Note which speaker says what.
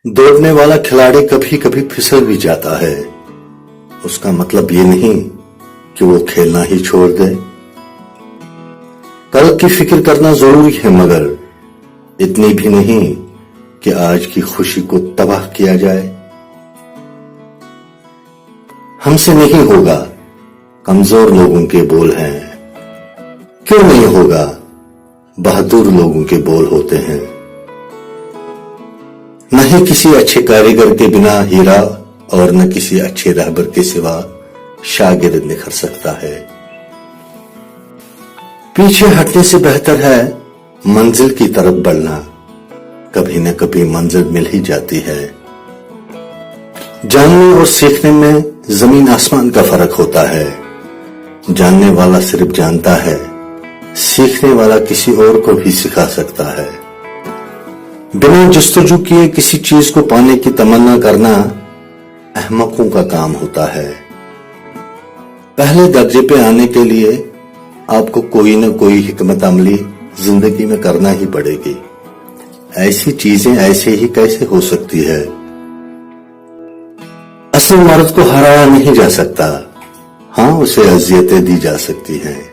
Speaker 1: دوڑنے والا کھلاڑی کبھی کبھی پھسل بھی جاتا ہے، اس کا مطلب یہ نہیں کہ وہ کھیلنا ہی چھوڑ دے۔ کل کی فکر کرنا ضروری ہے، مگر اتنی بھی نہیں کہ آج کی خوشی کو تباہ کیا جائے۔ ہم سے نہیں ہوگا، کمزور لوگوں کے بول ہیں۔ کیوں نہیں ہوگا، بہادر لوگوں کے بول ہوتے ہیں۔ نہ ہی کسی اچھے کاریگر کے بنا ہیرا اور نہ کسی اچھے رہبر کے سوا شاگرد نکھر سکتا ہے۔ پیچھے ہٹنے سے بہتر ہے منزل کی طرف بڑھنا، کبھی نہ کبھی منزل مل ہی جاتی ہے۔ جاننے اور سیکھنے میں زمین آسمان کا فرق ہوتا ہے۔ جاننے والا صرف جانتا ہے، سیکھنے والا کسی اور کو بھی سکھا سکتا ہے۔ بنا جستجو کیے کسی چیز کو پانے کی تمنا کرنا احمقوں کا کام ہوتا ہے۔ پہلے درجے پہ آنے کے لیے آپ کو کوئی نہ کوئی حکمت عملی زندگی میں کرنا ہی پڑے گی۔ ایسی چیزیں ایسے ہی کیسے ہو سکتی ہے؟ اصل مرد کو ہرایا نہیں جا سکتا، ہاں اسے اذیتیں دی جا سکتی ہیں۔